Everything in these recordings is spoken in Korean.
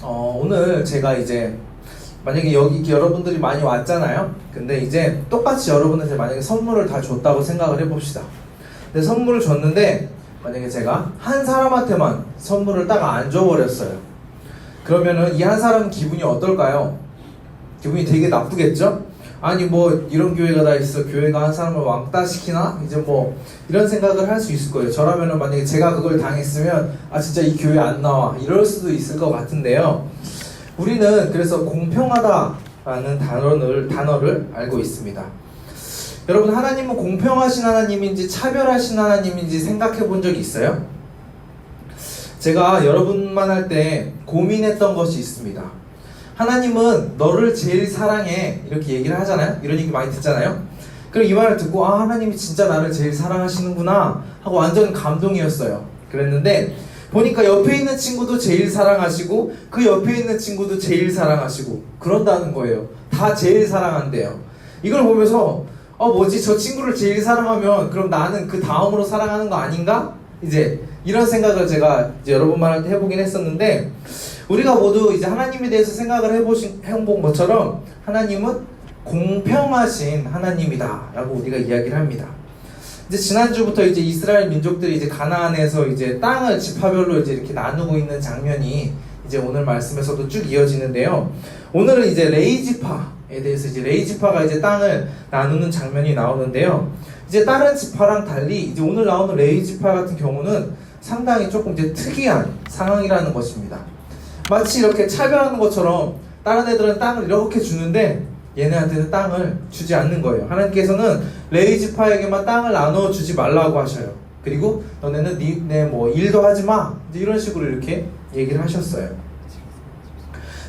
오늘 제가 이제 만약에 여기 여러분들이 많이 왔잖아요. 근데 이제 똑같이 여러분한테 만약에 선물을 다 줬다고 생각을 해봅시다. 근데 선물을 줬는데 만약에 제가 한 사람한테만 선물을 딱 안 줘버렸어요. 그러면은 이 한 사람 기분이 어떨까요? 기분이 되게 나쁘겠죠? 아니 뭐 이런 교회가 다 있어, 교회가 한 사람을 왕따 시키나? 이제 뭐 이런 생각을 할 수 있을 거예요. 저라면은 만약에 제가 그걸 당했으면 아 진짜 이 교회 안 나와 이럴 수도 있을 것 같은데요. 우리는 그래서 공평하다라는 단어를 알고 있습니다. 여러분, 하나님은 공평하신 하나님인지 차별하신 하나님인지 생각해 본 적이 있어요? 제가 여러분만 할 때 고민했던 것이 있습니다. 하나님은 너를 제일 사랑해 이렇게 얘기를 하잖아요. 이런 얘기 많이 듣잖아요. 그럼 이 말을 듣고 아 하나님이 진짜 나를 제일 사랑하시는구나 하고 완전 감동이었어요. 그랬는데 보니까 옆에 있는 친구도 제일 사랑하시고 그 옆에 있는 친구도 제일 사랑하시고 그런다는 거예요. 다 제일 사랑한대요. 이걸 보면서 뭐지, 저 친구를 제일 사랑하면 그럼 나는 그 다음으로 사랑하는 거 아닌가? 이제 이런 생각을 제가 이제 여러분만 할 때 해보긴 했었는데, 우리가 모두 이제 하나님에 대해서 생각을 해본 것처럼 하나님은 공평하신 하나님이다 라고 우리가 이야기를 합니다. 이제 지난주부터 이제 이스라엘 민족들이 이제 가나안에서 이제 땅을 지파별로 이제 이렇게 나누고 있는 장면이 이제 오늘 말씀에서도 쭉 이어지는데요. 오늘은 이제 레위지파에 대해서 이제 레위지파가 이제 땅을 나누는 장면이 나오는데요. 이제 다른 지파랑 달리 이제 오늘 나오는 레위지파 같은 경우는 상당히 조금 이제 특이한 상황이라는 것입니다. 마치 이렇게 차별하는 것처럼 다른 애들은 땅을 이렇게 주는데 얘네한테는 땅을 주지 않는 거예요. 하나님께서는 레위지파에게만 땅을 나눠주지 말라고 하셔요. 그리고 너네는 네 뭐 일도 하지 마, 이제 이런 식으로 이렇게 얘기를 하셨어요.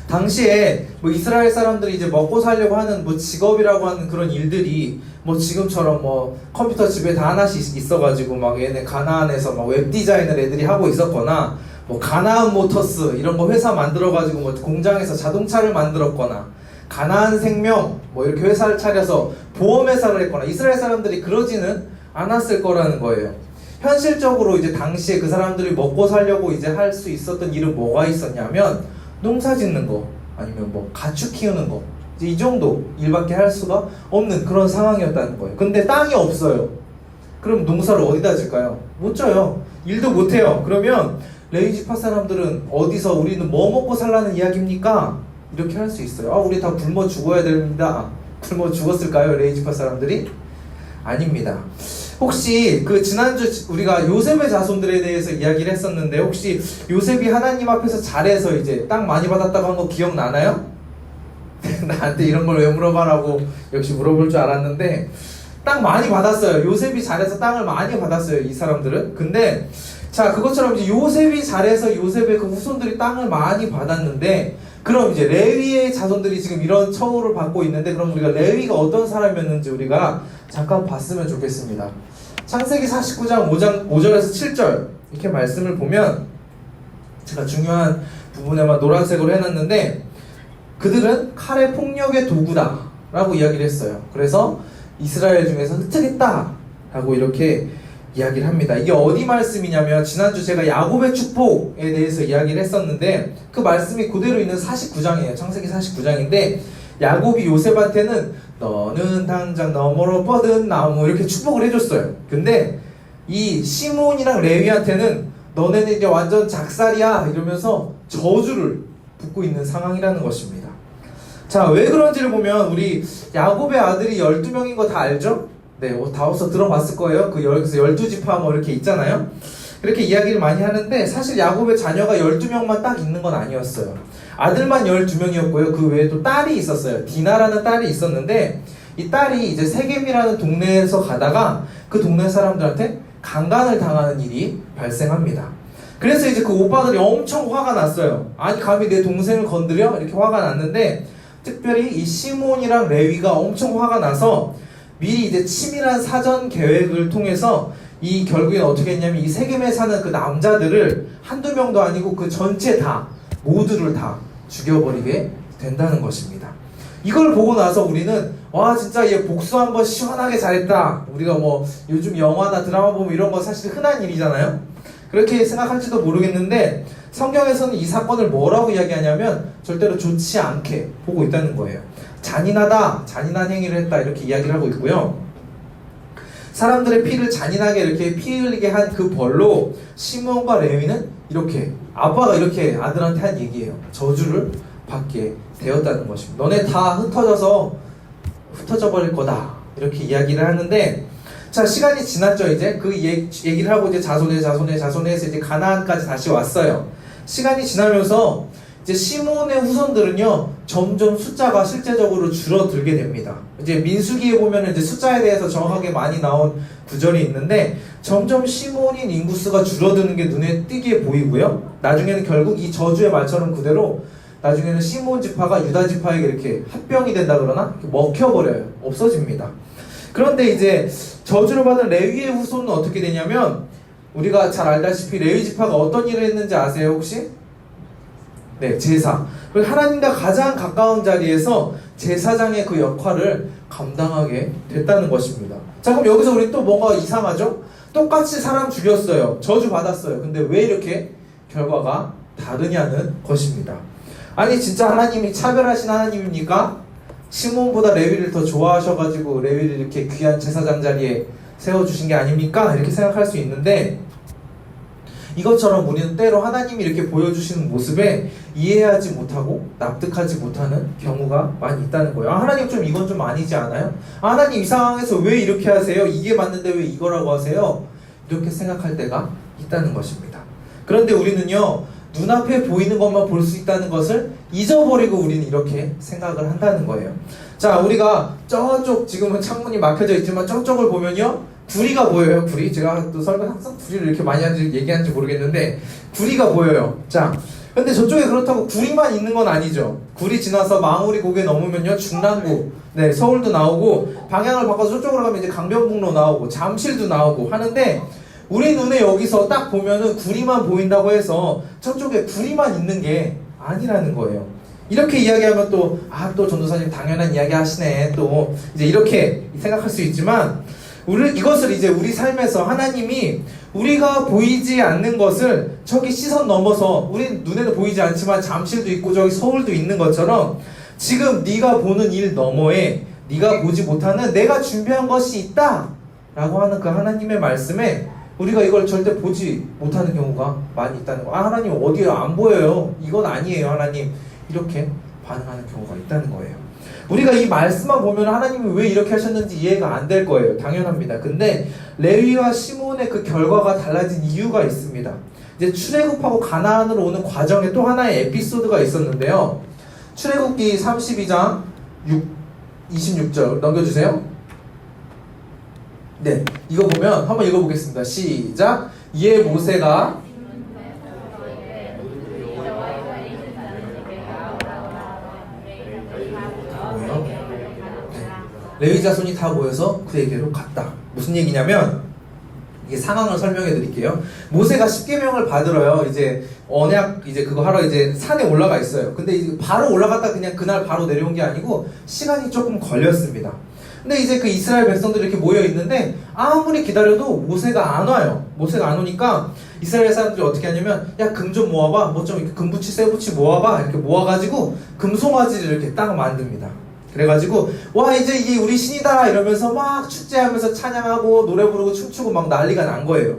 당시에 뭐 이스라엘 사람들이 이제 먹고 살려고 하는 뭐 직업이라고 하는 그런 일들이 뭐 지금처럼 뭐 컴퓨터 집에 다 하나씩 있어가지고 막 얘네 가나안에서 막 웹 디자인을 애들이 하고 있었거나, 뭐 가나안 모터스 이런 거 회사 만들어가지고 뭐 공장에서 자동차를 만들었거나, 가나안 생명 뭐 이렇게 회사를 차려서 보험회사를 했거나, 이스라엘 사람들이 그러지는 않았을 거라는 거예요. 현실적으로 이제 당시에 그 사람들이 먹고 살려고 이제 할 수 있었던 일은 뭐가 있었냐면 농사 짓는 거, 아니면 뭐 가축 키우는 거, 이제 이 정도 일밖에 할 수가 없는 그런 상황이었다는 거예요. 근데 땅이 없어요. 그럼 농사를 어디다 질까요? 못 져요. 일도 못 해요. 그러면 레위지파 사람들은 어디서 우리는 뭐 먹고 살라는 이야기입니까? 이렇게 할 수 있어요. 우리 다 굶어 죽어야 됩니다. 굶어 죽었을까요? 레위지파 사람들이? 아닙니다. 혹시 그 지난주 우리가 요셉의 자손들에 대해서 이야기를 했었는데, 혹시 요셉이 하나님 앞에서 잘해서 이제 땅 많이 받았다고 한 거 기억나나요? 나한테 이런 걸 왜 물어봐라고 역시 물어볼 줄 알았는데, 땅 많이 받았어요. 요셉이 잘해서 땅을 많이 받았어요, 이 사람들은. 근데 자, 그것처럼 이제 요셉이 잘해서 요셉의 그 후손들이 땅을 많이 받았는데, 그럼 이제 레위의 자손들이 지금 이런 처우를 받고 있는데, 그럼 우리가 레위가 어떤 사람이었는지 우리가 잠깐 봤으면 좋겠습니다. 창세기 49장 5절에서 7절 이렇게 말씀을 보면, 제가 중요한 부분에만 노란색으로 해놨는데, 그들은 칼의 폭력의 도구다 라고 이야기를 했어요. 그래서 이스라엘 중에서 흩트겠다 라고 이렇게 이야기를 합니다. 이게 어디 말씀이냐면, 지난주 제가 야곱의 축복에 대해서 이야기를 했었는데, 그 말씀이 그대로 있는 49장이에요. 창세기 49장인데, 야곱이 요셉한테는 너는 당장 너머로 뻗은 나무 이렇게 축복을 해줬어요. 근데 이 시몬이랑 레위한테는 너네는 이제 완전 작살이야 이러면서 저주를 붙고 있는 상황이라는 것입니다. 자, 왜 그런지를 보면, 우리 야곱의 아들이 12명인 거 다 알죠? 네, 다 어디서 들어봤을 거예요. 여기서 12지파 뭐 이렇게 있잖아요. 이렇게 이야기를 많이 하는데, 사실 야곱의 자녀가 12명만 딱 있는 건 아니었어요. 아들만 12명이었고요. 그 외에 또 딸이 있었어요. 디나라는 딸이 있었는데, 이 딸이 이제 세겜이라는 동네에서 가다가 그 동네 사람들한테 강간을 당하는 일이 발생합니다. 그래서 이제 그 오빠들이 엄청 화가 났어요. 아니 감히 내 동생을 건드려? 이렇게 화가 났는데, 특별히 이 시몬이랑 레위가 엄청 화가 나서 미리 이제 치밀한 사전 계획을 통해서 이 결국엔 어떻게 했냐면, 이 세겜에 사는 그 남자들을 한두 명도 아니고 그 전체 다, 모두를 다 죽여버리게 된다는 것입니다. 이걸 보고 나서 우리는 와 진짜 얘 복수 한번 시원하게 잘했다. 우리가 뭐 요즘 영화나 드라마 보면 이런 거 사실 흔한 일이잖아요. 그렇게 생각할지도 모르겠는데, 성경에서는 이 사건을 뭐라고 이야기하냐면 절대로 좋지 않게 보고 있다는 거예요. 잔인하다, 잔인한 행위를 했다 이렇게 이야기를 하고 있고요. 사람들의 피를 잔인하게 이렇게 피 흘리게 한 그 벌로 시므온과 레위는 이렇게 아빠가 이렇게 아들한테 한 얘기예요. 저주를 받게 되었다는 것입니다. 너네 다 흩어져 버릴 거다 이렇게 이야기를 하는데, 자, 시간이 지났죠. 이제 그 얘기를 하고 이제 자손해서 이제 가나안까지 다시 왔어요. 시간이 지나면서 이제 시므온의 후손들은요 점점 숫자가 실제적으로 줄어들게 됩니다. 이제 민수기에 보면 이제 숫자에 대해서 정확하게 많이 나온 구절이 있는데, 점점 시므온인 인구수가 줄어드는 게 눈에 띄게 보이고요. 나중에는 결국 이 저주의 말처럼 그대로 나중에는 시므온 지파가 유다 지파에게 이렇게 합병이 된다 그러나 먹혀버려요. 없어집니다. 그런데 이제 저주를 받은 레위의 후손은 어떻게 되냐면, 우리가 잘 알다시피 레위 지파가 어떤 일을 했는지 아세요 혹시? 네, 제사. 하나님과 가장 가까운 자리에서 제사장의 그 역할을 감당하게 됐다는 것입니다. 자, 그럼 여기서 우리 또 뭔가 이상하죠? 똑같이 사람 죽였어요. 저주 받았어요. 근데 왜 이렇게 결과가 다르냐는 것입니다. 아니 진짜 하나님이 차별하신 하나님입니까? 시므온보다 레위를 더 좋아하셔가지고 레위를 이렇게 귀한 제사장 자리에 세워주신 게 아닙니까? 이렇게 생각할 수 있는데, 이것처럼 우리는 때로 하나님이 이렇게 보여주시는 모습에 이해하지 못하고 납득하지 못하는 경우가 많이 있다는 거예요. 하나님 좀 이건 좀 아니지 않아요? 하나님 이 상황에서 왜 이렇게 하세요? 이게 맞는데 왜 이거라고 하세요? 이렇게 생각할 때가 있다는 것입니다. 그런데 우리는요 눈앞에 보이는 것만 볼 수 있다는 것을 잊어버리고 우리는 이렇게 생각을 한다는 거예요. 자, 우리가 저쪽 지금은 창문이 막혀져 있지만 저쪽을 보면요 구리가 보여요. 구리. 제가 또 설교 항상 구리를 이렇게 많이 얘기하는지 모르겠는데 구리가 보여요. 자, 근데 저쪽에 그렇다고 구리만 있는 건 아니죠. 구리 지나서 망우리 고개 넘으면요 중랑구, 네, 서울도 나오고, 방향을 바꿔서 저쪽으로 가면 이제 강변북로 나오고 잠실도 나오고 하는데, 우리 눈에 여기서 딱 보면은 구리만 보인다고 해서 저쪽에 구리만 있는 게 아니라는 거예요. 이렇게 이야기하면 또 또 전도사님 당연한 이야기 하시네 또 이제 이렇게 생각할 수 있지만, 이것을 이제 우리 삶에서 하나님이 우리가 보이지 않는 것을 저기 시선 넘어서, 우리 눈에는 보이지 않지만 잠실도 있고 저기 서울도 있는 것처럼 지금 네가 보는 일 너머에 네가 보지 못하는 내가 준비한 것이 있다 라고 하는 그 하나님의 말씀에 우리가 이걸 절대 보지 못하는 경우가 많이 있다는 거. 하나님 어디에 안 보여요, 이건 아니에요 하나님, 이렇게 반응하는 경우가 있다는 거예요. 우리가 이 말씀만 보면 하나님이 왜 이렇게 하셨는지 이해가 안 될 거예요. 당연합니다. 근데 레위와 시므온의 그 결과가 달라진 이유가 있습니다. 이제 출애굽하고 가나안으로 오는 과정에 또 하나의 에피소드가 있었는데요. 출애굽기 32장 26절 넘겨주세요. 네, 이거 보면 한번 읽어보겠습니다. 시작. 이에 모세가 레위 자손이 다 모여서 그에게로 갔다. 무슨 얘기냐면, 이게 상황을 설명해 드릴게요. 모세가 십계명을 받으러요 이제 언약 이제 그거 하러 이제 산에 올라가 있어요. 근데 이제 바로 올라갔다 그냥 그날 바로 내려온 게 아니고 시간이 조금 걸렸습니다. 근데 이제 그 이스라엘 백성들이 이렇게 모여 있는데 아무리 기다려도 모세가 안 와요. 모세가 안 오니까 이스라엘 사람들이 어떻게 하냐면, 야, 금 좀 모아봐, 뭐 좀 이렇게 금붙이 쇠붙이 모아봐, 이렇게 모아가지고 금송아지를 이렇게 딱 만듭니다. 그래가지고 와 이제 이게 우리 신이다 이러면서 막 축제하면서 찬양하고 노래 부르고 춤추고 막 난리가 난 거예요.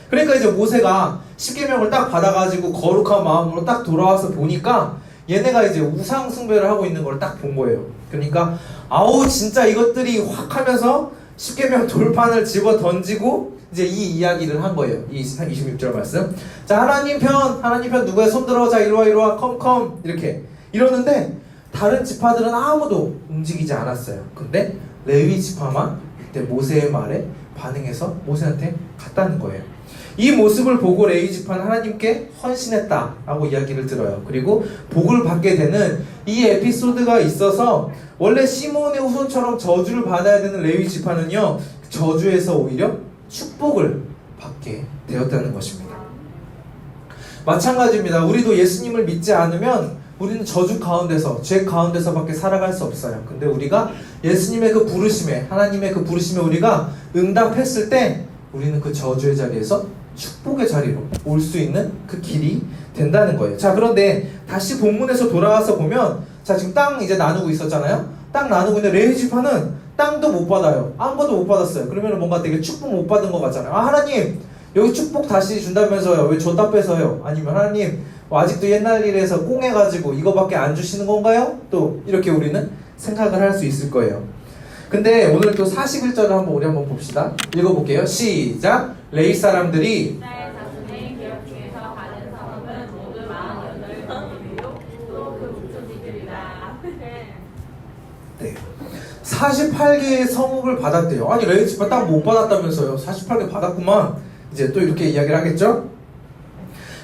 그러니까 이제 모세가 십계명을 딱 받아가지고 거룩한 마음으로 딱 돌아와서 보니까 얘네가 이제 우상 숭배를 하고 있는 걸 딱 본 거예요. 그러니까 아우 진짜 이것들이 확 하면서 십계명 돌판을 집어 던지고 이제 이 이야기를 한 거예요. 이 26절 말씀. 자, 하나님 편 누구야, 손들어, 자 이리와 컴 이렇게 이러는데 다른 지파들은 아무도 움직이지 않았어요. 근데 레위 지파만 그때 모세의 말에 반응해서 모세한테 갔다는 거예요. 이 모습을 보고 레위 지파는 하나님께 헌신했다라고 이야기를 들어요. 그리고 복을 받게 되는 이 에피소드가 있어서, 원래 시므온의 후손처럼 저주를 받아야 되는 레위 지파는요 저주에서 오히려 축복을 받게 되었다는 것입니다. 마찬가지입니다. 우리도 예수님을 믿지 않으면 우리는 저주 가운데서, 죄 가운데서밖에 살아갈 수 없어요. 근데 우리가 예수님의 그 부르심에, 하나님의 그 부르심에 우리가 응답했을 때 우리는 그 저주의 자리에서 축복의 자리로 올 수 있는 그 길이 된다는 거예요. 자, 그런데 다시 본문에서 돌아와서 보면, 자, 지금 땅 이제 나누고 있었잖아요. 땅 나누고 있는 레위 지파는 땅도 못 받아요. 아무것도 못 받았어요. 그러면 뭔가 되게 축복 못 받은 것 같잖아요. 아, 하나님 여기 축복 다시 준다면서요. 왜 줬다 뺏어요? 아니면 하나님 아직도 옛날 일에서 꽁해가지고 이거밖에 안 주시는 건가요? 또 이렇게 우리는 생각을 할 수 있을 거예요. 근데 오늘 또 41절을 우리 한번 봅시다. 읽어볼게요. 시작. 레위 사람들이 이스라엘 자손의 기업 중에서 받은 성읍은 모두 48성이요 또 그 목소리들이라. 네. 48개의 성읍을 받았대요. 아니 레위 지파 땅 못 받았다면서요. 48개 받았구만. 이제 또 이렇게 이야기를 하겠죠?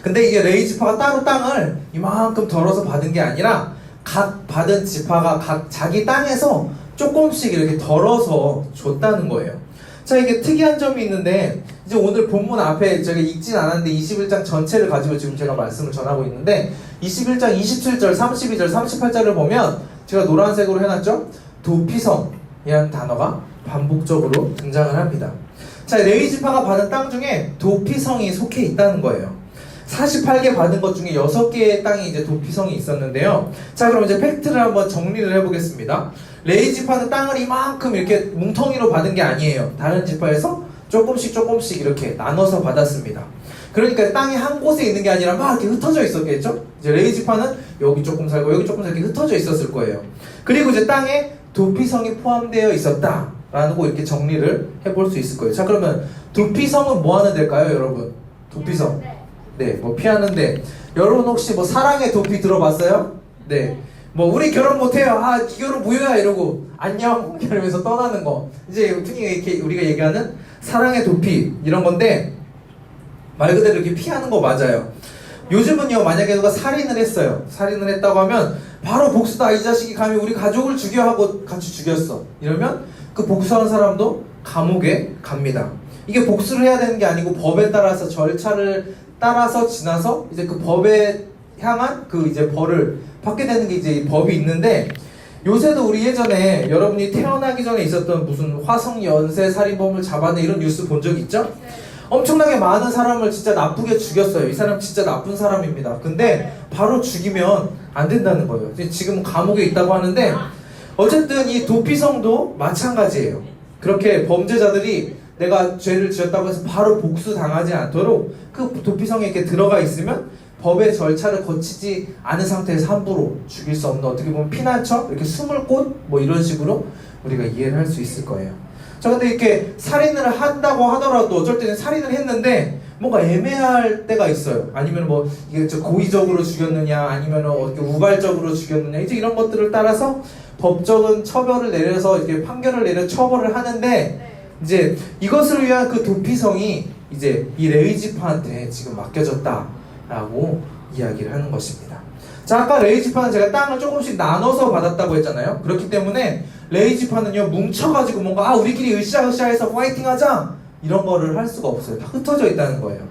근데 이게 레위 지파가 따로 땅을 이만큼 덜어서 받은 게 아니라 각 받은 지파가 각 자기 땅에서 조금씩 이렇게 덜어서 줬다는 거예요. 자, 이게 특이한 점이 있는데 이제 오늘 본문 앞에 제가 읽진 않았는데 21장 전체를 가지고 지금 제가 말씀을 전하고 있는데 21장 27절, 32절, 38절을 보면 제가 노란색으로 해놨죠? 도피성이라는 단어가 반복적으로 등장을 합니다. 자, 레위 지파가 받은 땅 중에 도피성이 속해 있다는 거예요. 48개 받은 것 중에 6개의 땅이 이제 도피성이 있었는데요. 자, 그럼 이제 팩트를 한번 정리를 해보겠습니다. 레위 지파는 땅을 이만큼 이렇게 뭉텅이로 받은 게 아니에요. 다른 지파에서 조금씩 이렇게 나눠서 받았습니다. 그러니까 땅이 한 곳에 있는 게 아니라 막 이렇게 흩어져 있었겠죠? 이제 레위 지파는 여기 조금 살고 여기 조금 살고 이렇게 흩어져 있었을 거예요. 그리고 이제 땅에 도피성이 포함되어 있었다라고 이렇게 정리를 해볼 수 있을 거예요. 자, 그러면 도피성은 뭐 하는 데일까요, 여러분? 도피성. 네, 뭐 피하는데 여러분 혹시 뭐 사랑의 도피 들어봤어요? 네, 뭐 우리 결혼 못해요. 아, 결혼 무효야 이러고 안녕 이러면서 떠나는 거. 이제 흔히 이렇게 우리가 얘기하는 사랑의 도피 이런 건데 말 그대로 이렇게 피하는 거 맞아요. 요즘은요, 만약에 누가 살인을 했어요. 살인을 했다고 하면 바로 복수다. 이 자식이 감히 우리 가족을 죽여 하고 같이 죽였어. 이러면 그 복수한 사람도 감옥에 갑니다. 이게 복수를 해야 되는 게 아니고 법에 따라서 절차를 따라서 지나서 이제 그 법에 향한 그 이제 벌을 받게 되는 게 이제 법이 있는데, 요새도 우리 예전에 여러분이 태어나기 전에 있었던 무슨 화성 연쇄 살인범을 잡아내 이런 뉴스 본 적 있죠? 엄청나게 많은 사람을 진짜 나쁘게 죽였어요. 이 사람 진짜 나쁜 사람입니다. 근데 바로 죽이면 안 된다는 거예요. 지금 감옥에 있다고 하는데 어쨌든 이 도피성도 마찬가지예요. 그렇게 범죄자들이 내가 죄를 지었다고 해서 바로 복수당하지 않도록 그 도피성에 이렇게 들어가 있으면 법의 절차를 거치지 않은 상태에서 함부로 죽일 수 없는, 어떻게 보면 피난처? 이렇게 숨을 곳? 뭐 이런 식으로 우리가 이해를 할 수 있을 거예요. 자, 근데 이렇게 살인을 한다고 하더라도 어쩔 때는 살인을 했는데 뭔가 애매할 때가 있어요. 아니면 뭐 이게 고의적으로 죽였느냐, 아니면 우발적으로 죽였느냐, 이제 이런 것들을 따라서 법적인 처벌을 내려서 이렇게 판결을 내려 처벌을 하는데, 이제 이것을 위한 그 도피성이 이제 이 레위 지파한테 지금 맡겨졌다라고 이야기를 하는 것입니다. 자, 아까 레위 지파는 제가 땅을 조금씩 나눠서 받았다고 했잖아요. 그렇기 때문에 레위 지파는요, 뭉쳐가지고 뭔가 우리끼리 으쌰으쌰해서 파이팅하자 이런 거를 할 수가 없어요. 다 흩어져 있다는 거예요.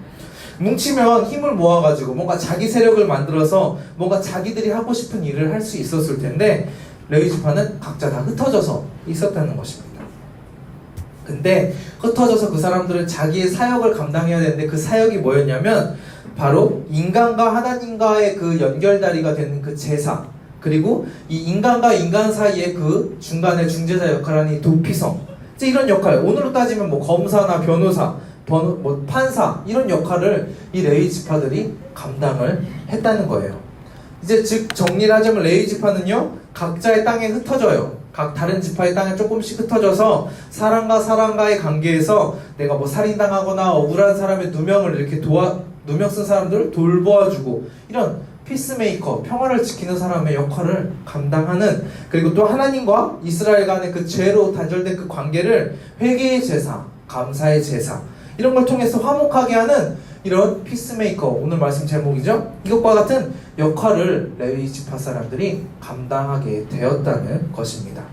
뭉치면 힘을 모아가지고 뭔가 자기 세력을 만들어서 뭔가 자기들이 하고 싶은 일을 할 수 있었을 텐데, 레위 지파는 각자 다 흩어져서 있었다는 것입니다. 근데 흩어져서 그 사람들은 자기의 사역을 감당해야 되는데, 그 사역이 뭐였냐면 바로 인간과 하나님과의 그 연결다리가 되는 그 제사, 그리고 이 인간과 인간 사이의 그 중간에 중재자 역할을 하는 이 도피성, 이제 이런 역할, 오늘로 따지면 뭐 검사나 변호사, 뭐 판사, 이런 역할을 이 레위 지파들이 감당을 했다는 거예요. 이제 즉 정리를 하자면 레위 지파는요, 각자의 땅에 흩어져요. 각 다른 지파의 땅에 조금씩 흩어져서 사람과 사람과의 관계에서 내가 뭐 살인당하거나 억울한 사람의 누명을 이렇게 누명 쓴 사람들을 돌보아주고, 이런 피스메이커, 평화를 지키는 사람의 역할을 감당하는, 그리고 또 하나님과 이스라엘 간의 그 죄로 단절된 그 관계를 회개의 제사, 감사의 제사, 이런 걸 통해서 화목하게 하는 이런 피스메이커, 오늘 말씀 제목이죠? 이것과 같은 역할을 레위 지파 사람들이 감당하게 되었다는 것입니다.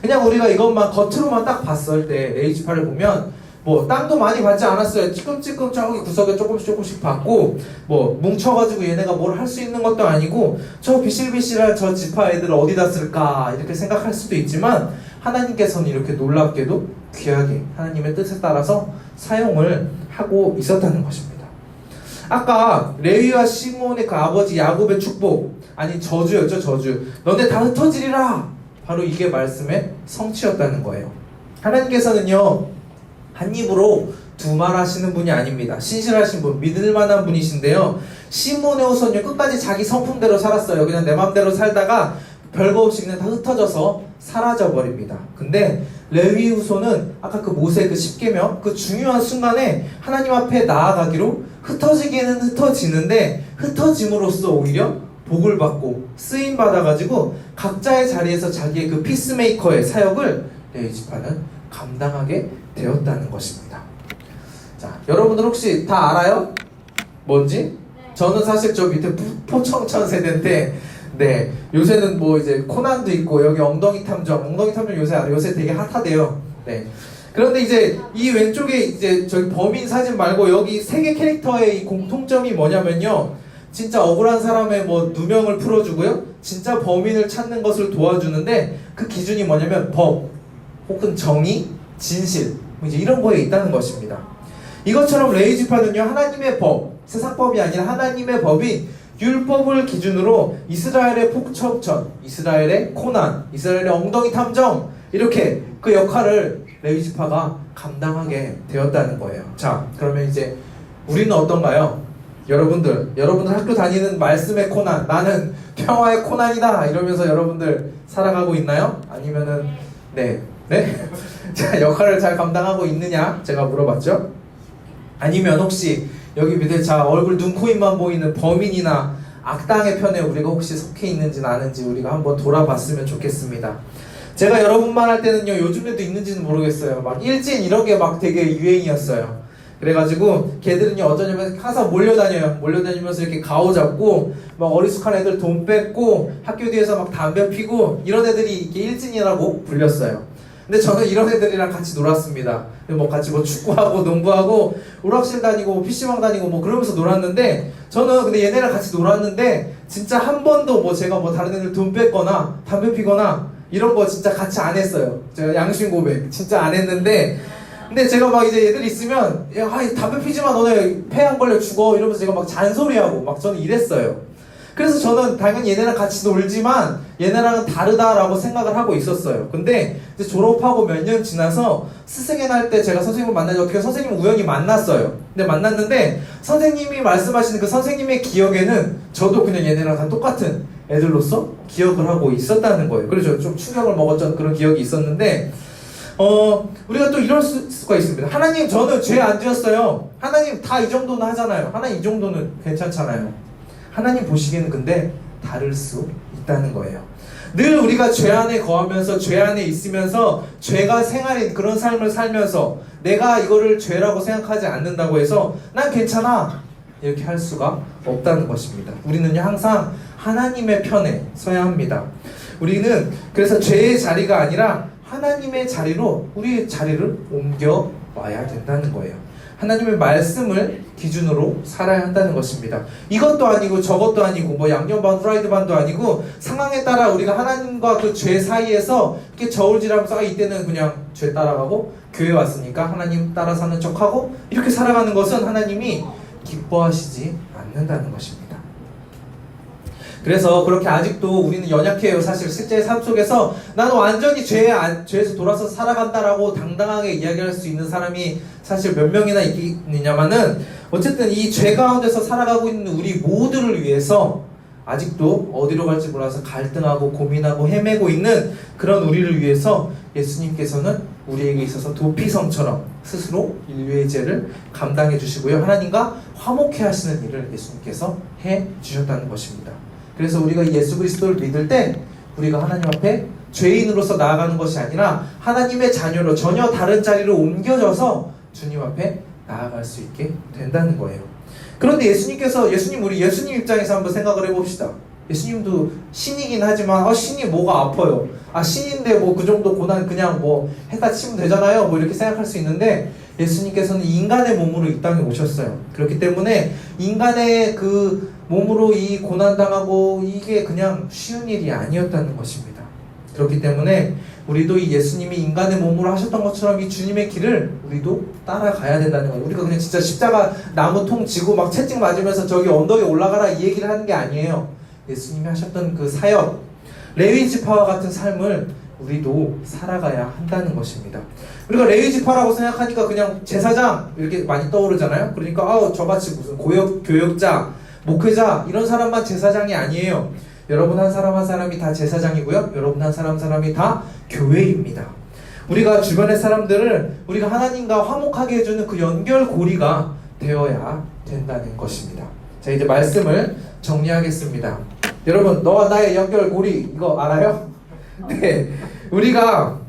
그냥 우리가 이것만 겉으로만 딱 봤을 때 레위 지파를 보면 뭐 땅도 많이 받지 않았어요. 찌끔찌끔 저기 구석에 조금씩 받고, 뭐 뭉쳐가지고 얘네가 뭘 할 수 있는 것도 아니고 저 비실비실한 저 지파 애들 어디다 쓸까 이렇게 생각할 수도 있지만, 하나님께서는 이렇게 놀랍게도 귀하게 하나님의 뜻에 따라서 사용을 하고 있었다는 것입니다. 아까 레위와 시몬의 그 아버지 야곱의 축복, 아니 저주였죠. 저주. 너네 다 흩어지리라. 바로 이게 말씀의 성취였다는 거예요. 하나님께서는요, 한 입으로 두 말 하시는 분이 아닙니다. 신실하신 분, 믿을 만한 분이신데요, 시몬의 후손이 끝까지 자기 성품대로 살았어요. 그냥 내 맘대로 살다가 별거 없이 그냥 다 흩어져서 사라져 버립니다. 근데 레위 후손은 아까 그 모세 그 10계명 그 중요한 순간에 하나님 앞에 나아가기로, 흩어지기에는 흩어지는데 흩어짐으로써 오히려 복을 받고 쓰임 받아가지고 각자의 자리에서 자기의 그 피스메이커의 사역을 레위 지파는 감당하게 되었다는 것입니다. 자, 여러분들 혹시 다 알아요? 뭔지? 저는 사실 저 밑에 포청천 세대인데, 네, 요새는 뭐 이제 코난도 있고 여기 엉덩이 탐정 요새 되게 핫하대요. 네. 그런데 이제 이 왼쪽에 이제 저기 범인 사진 말고 여기 세 개 캐릭터의 이 공통점이 뭐냐면요, 진짜 억울한 사람의 뭐 누명을 풀어주고요, 진짜 범인을 찾는 것을 도와주는데 그 기준이 뭐냐면 법 혹은 정의, 진실, 이제 이런 거에 있다는 것입니다. 이것처럼 레위 지파는요, 하나님의 법, 세상법이 아니라 하나님의 법이 율법을 기준으로 이스라엘의 폭청천, 이스라엘의 코난, 이스라엘의 엉덩이 탐정, 이렇게 그 역할을 레위 지파가 감당하게 되었다는 거예요. 자, 그러면 이제 우리는 어떤가요? 여러분들 학교 다니는 말씀의 코난, 나는 평화의 코난이다 이러면서 여러분들 살아가고 있나요? 아니면은 네? 자, 역할을 잘 감당하고 있느냐 제가 물어봤죠. 아니면 혹시 여기 밑에 자 얼굴 눈, 코, 입만 보이는 범인이나 악당의 편에 우리가 혹시 속해 있는지 아는지 우리가 한번 돌아봤으면 좋겠습니다. 제가 여러분만 할 때는요, 요즘에도 있는지는 모르겠어요. 막 일진 이런 게 막 되게 유행이었어요. 그래가지고 걔들은요 어쩌냐면 항상 몰려다니면서 이렇게 가오 잡고 막 어리숙한 애들 돈 뺏고 학교 뒤에서 막 담배 피고 이런 애들이 이렇게 일진이라고 불렸어요. 근데 저는 이런 애들이랑 같이 놀았습니다. 뭐 같이 뭐 축구하고 농구하고 오락실 다니고 PC방 다니고 뭐 그러면서 놀았는데, 저는 근데 얘네랑 같이 놀았는데 진짜 한 번도 뭐 제가 뭐 다른 애들 돈 뺏거나 담배 피거나 이런 거 진짜 같이 안 했어요. 제가 양심 고백 진짜 안 했는데, 근데 제가 막 이제 얘들 있으면 야 담배 피지 마, 너네 폐 안 걸려 죽어 이러면서 제가 막 잔소리하고 막 저는 이랬어요. 그래서 저는 당연히 얘네랑 같이 놀지만 얘네랑은 다르다라고 생각을 하고 있었어요. 근데 이제 졸업하고 몇 년 지나서 스승의 날 때 제가 선생님을 만나서 어떻게 선생님을 우연히 만났어요. 근데 만났는데 선생님이 말씀하시는 그 선생님의 기억에는 저도 그냥 얘네랑 다 똑같은 애들로서 기억을 하고 있었다는 거예요. 그래서 좀 충격을 먹었던 그런 기억이 있었는데, 우리가 또 이럴 수가 있습니다. 하나님, 저는 죄 안 지었어요. 하나님 다 이 정도는 하잖아요. 하나님 이 정도는 괜찮잖아요. 하나님 보시기에는 근데 다를 수 있다는 거예요. 늘 우리가 죄 안에 거하면서 죄 안에 있으면서 죄가 생활인 그런 삶을 살면서 내가 이거를 죄라고 생각하지 않는다고 해서 난 괜찮아 이렇게 할 수가 없다는 것입니다. 우리는요 항상 하나님의 편에 서야 합니다. 우리는 그래서 죄의 자리가 아니라 하나님의 자리로 우리의 자리를 옮겨와야 된다는 거예요. 하나님의 말씀을 기준으로 살아야 한다는 것입니다. 이것도 아니고 저것도 아니고 뭐 양념반 프라이드 반도 아니고 상황에 따라 우리가 하나님과 그 죄 사이에서 이렇게 저울질하면서 이때는 그냥 죄 따라가고 교회 왔으니까 하나님 따라 사는 척하고 이렇게 살아가는 것은 하나님이 기뻐하시지 않는다는 것입니다. 그래서 그렇게 아직도 우리는 연약해요. 사실 실제 삶 속에서 나는 완전히 죄에서 돌아서 살아간다라고 당당하게 이야기할 수 있는 사람이 사실 몇 명이나 있느냐마는, 어쨌든 이 죄 가운데서 살아가고 있는 우리 모두를 위해서 아직도 어디로 갈지 몰라서 갈등하고 고민하고 헤매고 있는 그런 우리를 위해서 예수님께서는 우리에게 있어서 도피성처럼 스스로 인류의 죄를 감당해 주시고요, 하나님과 화목해 하시는 일을 예수님께서 해 주셨다는 것입니다. 그래서 우리가 예수 그리스도를 믿을 때 우리가 하나님 앞에 죄인으로서 나아가는 것이 아니라 하나님의 자녀로 전혀 다른 자리로 옮겨져서 주님 앞에 나아갈 수 있게 된다는 거예요. 그런데 우리 예수님 입장에서 한번 생각을 해봅시다. 예수님도 신이긴 하지만 신이 뭐가 아파요. 신인데 뭐 그 정도 고난 그냥 뭐 해다 치면 되잖아요. 뭐 이렇게 생각할 수 있는데, 예수님께서는 인간의 몸으로 이 땅에 오셨어요. 그렇기 때문에 인간의 그 몸으로 이 고난당하고 이게 그냥 쉬운 일이 아니었다는 것입니다. 그렇기 때문에 우리도 이 예수님이 인간의 몸으로 하셨던 것처럼 이 주님의 길을 우리도 따라가야 된다는 거예요. 우리가 그냥 진짜 십자가 나무 통 지고 막 채찍 맞으면서 저기 언덕에 올라가라 이 얘기를 하는 게 아니에요. 예수님이 하셨던 그 사역, 레위 지파와 같은 삶을 우리도 살아가야 한다는 것입니다. 우리가 레위 지파라고 생각하니까 그냥 제사장 이렇게 많이 떠오르잖아요. 그러니까 저같이 무슨 교역자, 목회자 이런 사람만 제사장이 아니에요. 여러분 한 사람 한 사람이 다 제사장이고요. 여러분 한 사람 한 사람이 다 교회입니다. 우리가 주변의 사람들을 우리가 하나님과 화목하게 해주는 그 연결고리가 되어야 된다는 것입니다. 자, 이제 말씀을 정리하겠습니다. 여러분, 너와 나의 연결고리 이거 알아요? 네, 우리가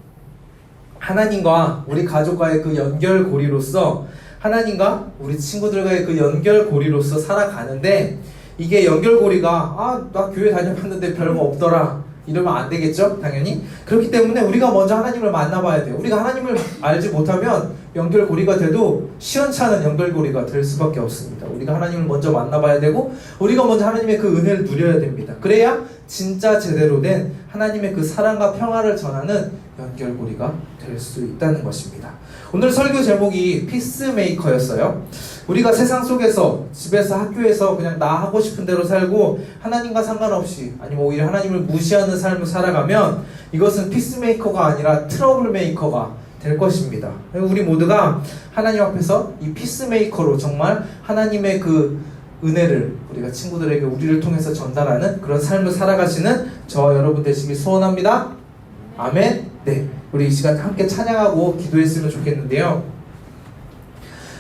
하나님과 우리 가족과의 그 연결고리로서, 하나님과 우리 친구들과의 그 연결고리로서 살아가는데, 이게 연결고리가 나 교회 다녀봤는데 별거 없더라 이러면 안 되겠죠? 당연히. 그렇기 때문에 우리가 먼저 하나님을 만나봐야 돼요. 우리가 하나님을 알지 못하면 연결고리가 돼도 시원찮은 연결고리가 될 수밖에 없습니다. 우리가 하나님을 먼저 만나봐야 되고, 우리가 먼저 하나님의 그 은혜를 누려야 됩니다. 그래야 진짜 제대로 된 하나님의 그 사랑과 평화를 전하는 연결고리가 될 수 있다는 것입니다. 오늘 설교 제목이 피스메이커였어요. 우리가 세상 속에서, 집에서, 학교에서 그냥 나 하고 싶은 대로 살고 하나님과 상관없이, 아니면 오히려 하나님을 무시하는 삶을 살아가면 이것은 피스메이커가 아니라 트러블메이커가 될 것입니다. 우리 모두가 하나님 앞에서 이 피스메이커로 정말 하나님의 그 은혜를 우리가 친구들에게 우리를 통해서 전달하는 그런 삶을 살아가시는 저 여러분 되시길 소원합니다. 아멘. 네, 우리 이 시간 함께 찬양하고 기도했으면 좋겠는데요.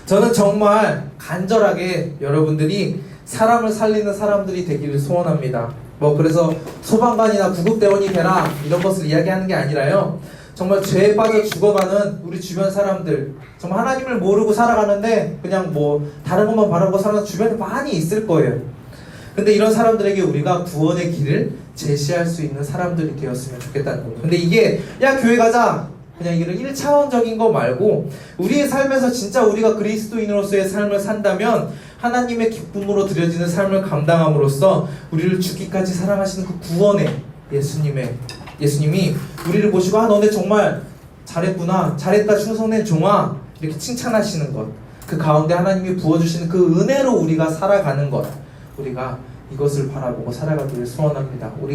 저는 정말 간절하게 여러분들이 사람을 살리는 사람들이 되기를 소원합니다. 그래서 소방관이나 구급대원이 되라 이런 것을 이야기하는 게 아니라요, 정말 죄에 빠져 죽어가는 우리 주변 사람들, 정말 하나님을 모르고 살아가는데 그냥 다른 것만 바라고 살아가는 주변에 많이 있을 거예요. 근데 이런 사람들에게 우리가 구원의 길을 제시할 수 있는 사람들이 되었으면 좋겠다는 거예요. 근데 이게 교회 가자 그냥 이런 1차원적인 거 말고, 우리의 삶에서 진짜 우리가 그리스도인으로서의 삶을 산다면 하나님의 기쁨으로 드려지는 삶을 감당함으로써 우리를 죽기까지 사랑하시는 그 구원의 예수님이 우리를 보시고 너네 정말 잘했구나, 잘했다 충성된 종아 이렇게 칭찬하시는 것, 그 가운데 하나님이 부어주시는 그 은혜로 우리가 살아가는 것, 우리가 이것을 바라보고 살아가기를 소원합니다. 우리